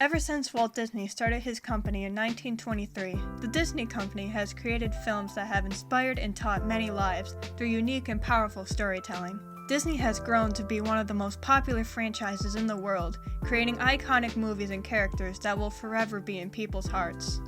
Ever since Walt Disney started his company in 1923, the Disney Company has created films that have inspired and taught many lives through unique and powerful storytelling. Disney has grown to be one of the most popular franchises in the world, creating iconic movies and characters that will forever be in people's hearts.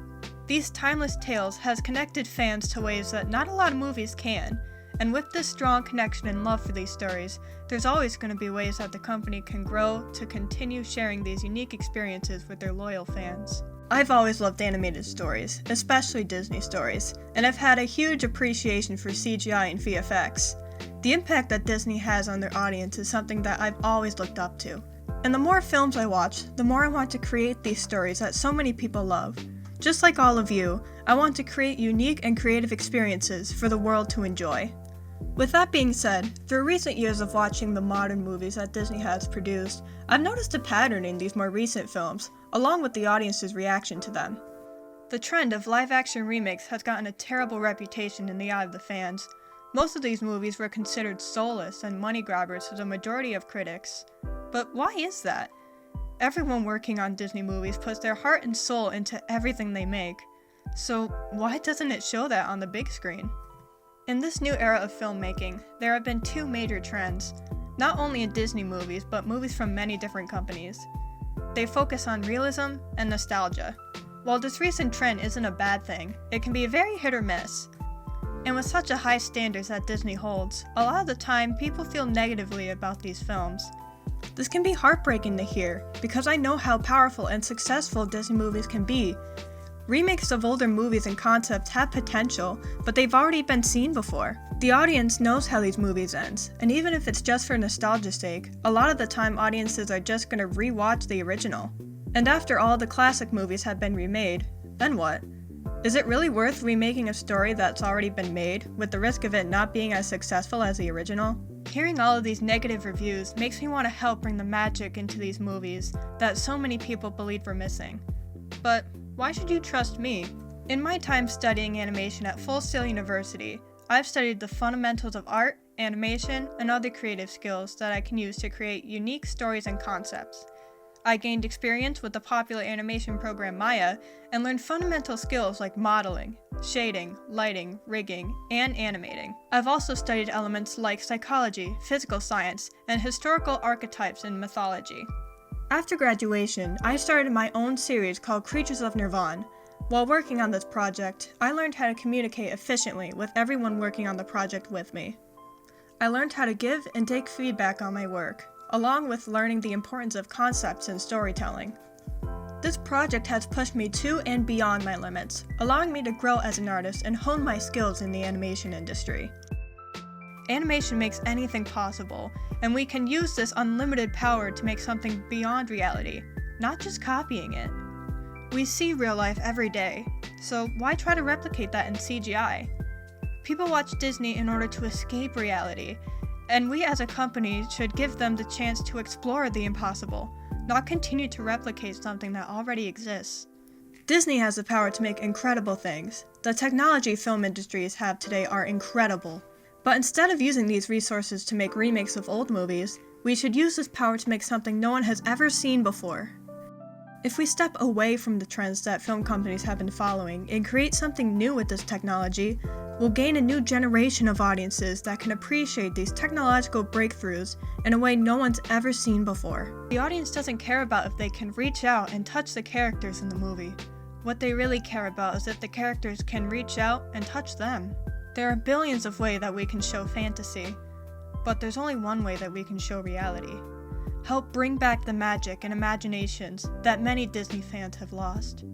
These timeless tales has connected fans to ways that not a lot of movies can, and with this strong connection and love for these stories, there's always going to be ways that the company can grow to continue sharing these unique experiences with their loyal fans. I've always loved animated stories, especially Disney stories, and I've had a huge appreciation for CGI and VFX. The impact that Disney has on their audience is something that I've always looked up to. And the more films I watch, the more I want to create these stories that so many people love. Just like all of you, I want to create unique and creative experiences for the world to enjoy. With that being said, through recent years of watching the modern movies that Disney has produced, I've noticed a pattern in these more recent films, along with the audience's reaction to them. The trend of live-action remakes has gotten a terrible reputation in the eye of the fans. Most of these movies were considered soulless and money grabbers to the majority of critics. But why is that? Everyone working on Disney movies puts their heart and soul into everything they make. So why doesn't it show that on the big screen? In this new era of filmmaking, there have been two major trends, not only in Disney movies, but movies from many different companies. They focus on realism and nostalgia. While this recent trend isn't a bad thing, it can be very hit or miss. And with such a high standards that Disney holds, a lot of the time people feel negatively about these films. This can be heartbreaking to hear, because I know how powerful and successful Disney movies can be. Remakes of older movies and concepts have potential, but they've already been seen before. The audience knows how these movies end, and even if it's just for nostalgia's sake, a lot of the time audiences are just gonna re-watch the original. And after all the classic movies have been remade, then what? Is it really worth remaking a story that's already been made, with the risk of it not being as successful as the original? Hearing all of these negative reviews makes me want to help bring the magic into these movies that so many people believe were missing. But why should you trust me? In my time studying animation at Full Sail University, I've studied the fundamentals of art, animation, and other creative skills that I can use to create unique stories and concepts. I gained experience with the popular animation program Maya and learned fundamental skills like modeling, shading, lighting, rigging, and animating. I've also studied elements like psychology, physical science, and historical archetypes and mythology. After graduation, I started my own series called Creatures of Nirvana. While working on this project, I learned how to communicate efficiently with everyone working on the project with me. I learned how to give and take feedback on my work, along with learning the importance of concepts and storytelling. This project has pushed me to and beyond my limits, allowing me to grow as an artist and hone my skills in the animation industry. Animation makes anything possible, and we can use this unlimited power to make something beyond reality, not just copying it. We see real life every day, so why try to replicate that in CGI? People watch Disney in order to escape reality, and we as a company should give them the chance to explore the impossible, not continue to replicate something that already exists. Disney has the power to make incredible things. The technology film industries have today are incredible. But instead of using these resources to make remakes of old movies, we should use this power to make something no one has ever seen before. If we step away from the trends that film companies have been following and create something new with this technology, we'll gain a new generation of audiences that can appreciate these technological breakthroughs in a way no one's ever seen before. The audience doesn't care about if they can reach out and touch the characters in the movie. What they really care about is if the characters can reach out and touch them. There are billions of ways that we can show fantasy, but there's only one way that we can show reality. Help bring back the magic and imaginations that many Disney fans have lost.